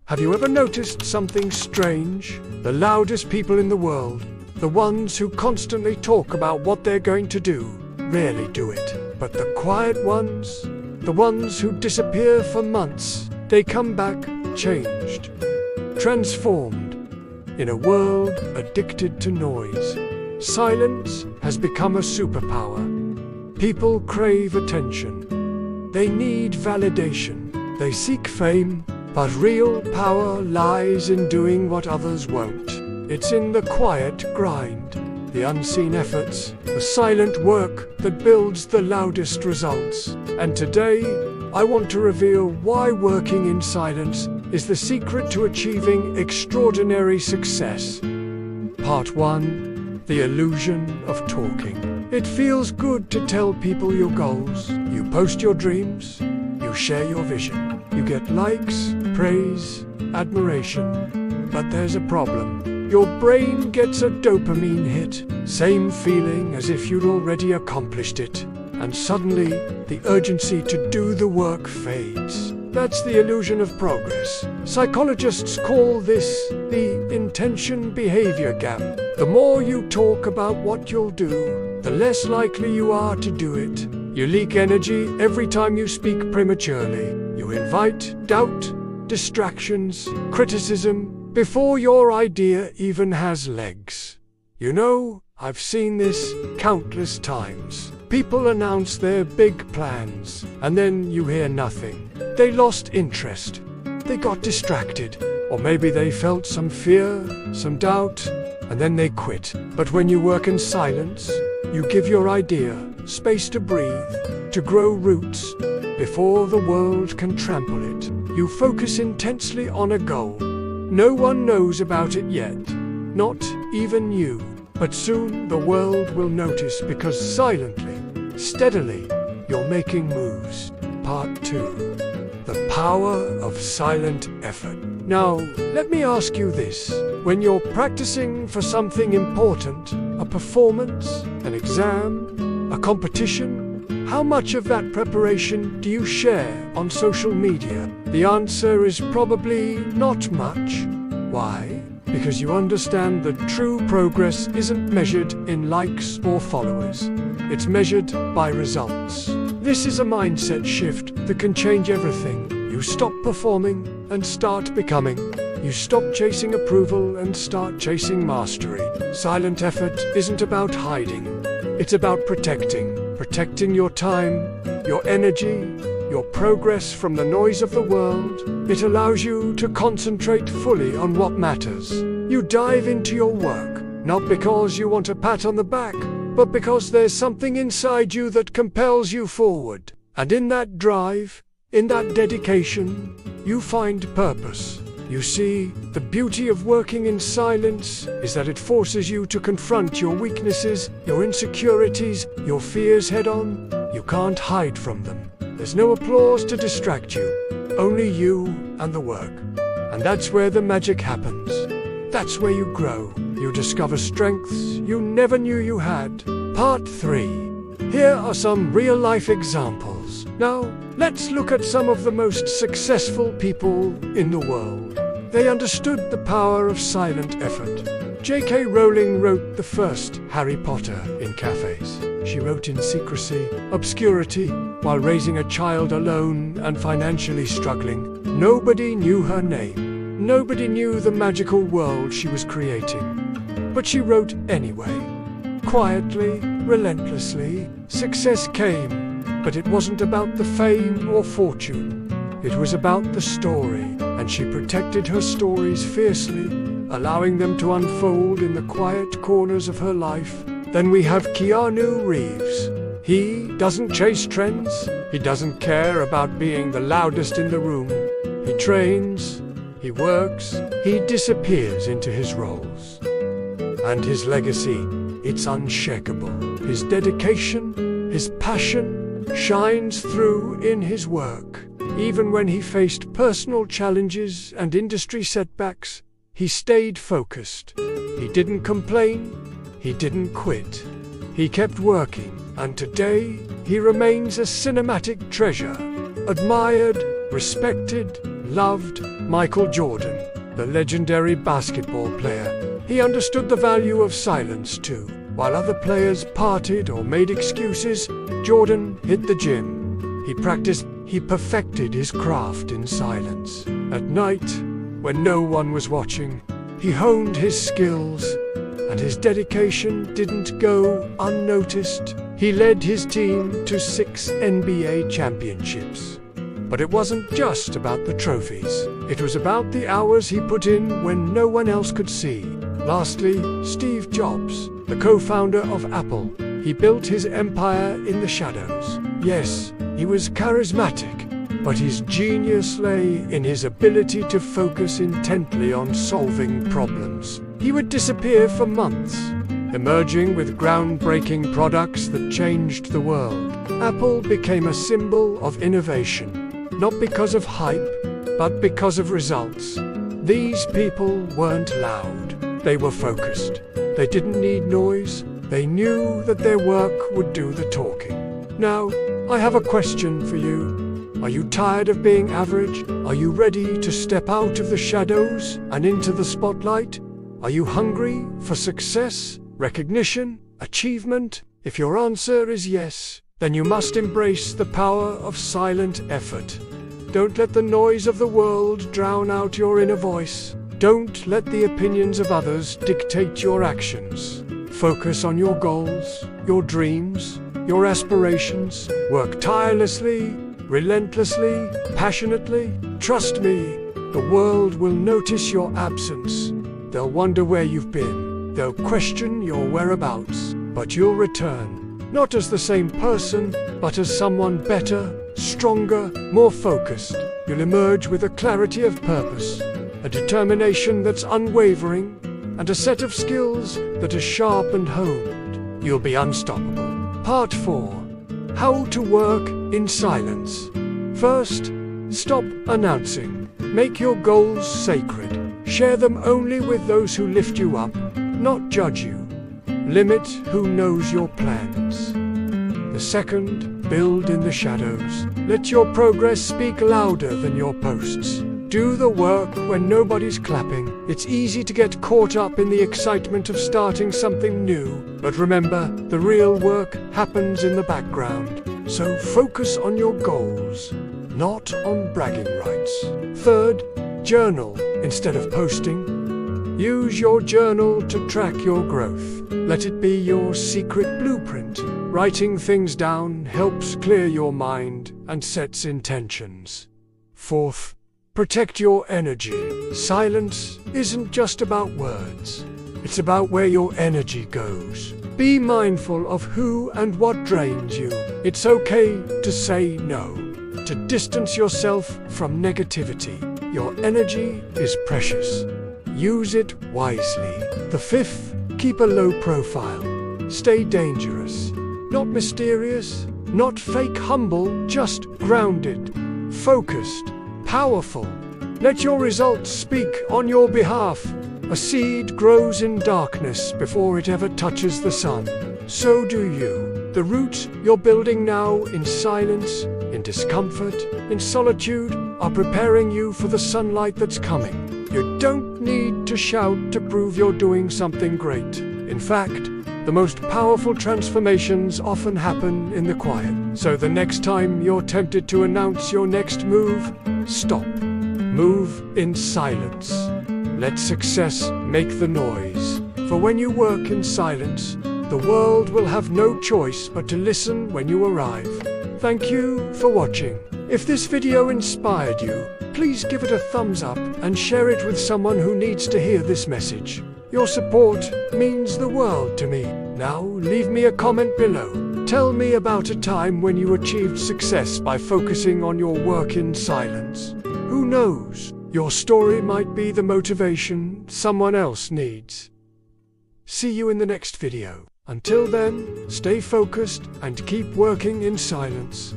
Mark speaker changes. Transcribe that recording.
Speaker 1: Have you ever noticed something strange? The loudest people in the world, the ones who constantly talk about what they're going to do, rarely do it. But the quiet ones, the ones who disappear for months, they come back changed, transformed. In a world addicted to noise, silence has become a superpower. People crave attention. They need validation. They seek fame, but real power lies in doing what others won't. It's in the quiet grind, the unseen efforts, the silent work that builds the loudest results. And today, I want to reveal why working in silence is the secret to achieving extraordinary success. Part 1. The illusion of talking. It feels good to tell people your goals. You post your dreams. You share your vision. You get likes, praise, admiration. But there's a problem. Your brain gets a dopamine hit. Same feeling as if you'd already accomplished it. And suddenly, the urgency to do the work fades. That's the illusion of progress. Psychologists call this the intention-behavior gap. The more you talk about what you'll do, the less likely you are to do it. You leak energy every time you speak prematurely. You invite doubt, distractions, criticism, before your idea even has legs. You know, I've seen this countless times. People announce their big plans, and then you hear nothing. They lost interest. They got distracted. Or maybe they felt some fear, some doubt, and then they quit. But when you work in silence, you give your idea space to breathe, to grow roots, before the world can trample it. You focus intensely on a goal. No one knows about it yet, not even you. But soon the world will notice because silently, steadily, you're making moves. Part 2. The power of silent effort. Now, let me ask you this. When you're practicing for something important, a performance, an exam, a competition, how much of that preparation do you share on social media? The answer is probably not much. Why? Because you understand that true progress isn't measured in likes or followers. It's measured by results. This is a mindset shift that can change everything. You stop performing and start becoming. You stop chasing approval and start chasing mastery. Silent effort isn't about hiding. It's about protecting. Protecting your time, your energy, your progress from the noise of the world. It allows you to concentrate fully on what matters. You dive into your work, not because you want a pat on the back, but because there's something inside you that compels you forward. And in that drive, in that dedication, you find purpose. You see, the beauty of working in silence is that it forces you to confront your weaknesses, your insecurities, your fears head on. You can't hide from them. There's no applause to distract you, only you and the work. And that's where the magic happens. That's where you grow. You discover strengths you never knew you had. Part 3. Here are some real-life examples. Now, let's look at some of the most successful people in the world. They understood the power of silent effort. J.K. Rowling wrote the first Harry Potter in cafes. She wrote in secrecy, obscurity, while raising a child alone and financially struggling. Nobody knew her name. Nobody knew the magical world she was creating. But she wrote anyway. Quietly, relentlessly, success came. But it wasn't about the fame or fortune. It was about the story, and she protected her stories fiercely, allowing them to unfold in the quiet corners of her life. Then we have Keanu Reeves. He doesn't chase trends. He doesn't care about being the loudest in the room. He trains, he works, he disappears into his roles. And his legacy, it's unshakable. His dedication, his passion, shines through in his work. Even when he faced personal challenges and industry setbacks, he stayed focused. He didn't complain. He didn't quit. He kept working, and today he remains a cinematic treasure, admired, respected, loved, Michael Jordan, the legendary basketball player. He understood the value of silence too. While other players partied or made excuses, Jordan hit the gym. He practiced, he perfected his craft in silence. At night, when no one was watching, he honed his skills, and his dedication didn't go unnoticed. He led his team to 6 NBA championships. But it wasn't just about the trophies. It was about the hours he put in when no one else could see. Lastly, Steve Jobs, the co-founder of Apple. He built his empire in the shadows. Yes, he was charismatic, but his genius lay in his ability to focus intently on solving problems. He would disappear for months, emerging with groundbreaking products that changed the world. Apple became a symbol of innovation, not because of hype, but because of results. These people weren't loud. They were focused. They didn't need noise. They knew that their work would do the talking. Now, I have a question for you. Are you tired of being average? Are you ready to step out of the shadows and into the spotlight? Are you hungry for success, recognition, achievement? If your answer is yes, then you must embrace the power of silent effort. Don't let the noise of the world drown out your inner voice. Don't let the opinions of others dictate your actions. Focus on your goals, your dreams, your aspirations. Work tirelessly, relentlessly, passionately. Trust me, the world will notice your absence. They'll wonder where you've been. They'll question your whereabouts. But you'll return, not as the same person, but as someone better, stronger, more focused. You'll emerge with a clarity of purpose, a determination that's unwavering, and a set of skills that are sharp and honed. You'll be unstoppable. Part 4. How to work in silence. First, stop announcing. Make your goals sacred. Share them only with those who lift you up, not judge you. Limit who knows your plans. The second, build in the shadows. Let your progress speak louder than your posts. Do the work when nobody's clapping. It's easy to get caught up in the excitement of starting something new. But remember, the real work happens in the background. So focus on your goals, not on bragging rights. Third, journal instead of posting. Use your journal to track your growth. Let it be your secret blueprint. Writing things down helps clear your mind and sets intentions. Fourth, protect your energy. Silence isn't just about words. It's about where your energy goes. Be mindful of who and what drains you. It's okay to say no, to distance yourself from negativity. Your energy is precious. Use it wisely. The fifth, keep a low profile. Stay dangerous. Not mysterious, not fake humble, just grounded, focused, powerful. Let your results speak on your behalf. A seed grows in darkness before it ever touches the sun. So do you. The roots you're building now in silence, in discomfort, in solitude, are preparing you for the sunlight that's coming. You don't need to shout to prove you're doing something great. In fact, the most powerful transformations often happen in the quiet. So the next time you're tempted to announce your next move, stop. Move in silence. Let success make the noise. For when you work in silence, the world will have no choice but to listen when you arrive. Thank you for watching. If this video inspired you, please give it a thumbs up and share it with someone who needs to hear this message. Your support means the world to me. Now leave me a comment below. Tell me about a time when you achieved success by focusing on your work in silence. Who knows? Your story might be the motivation someone else needs. See you in the next video. Until then, stay focused and keep working in silence.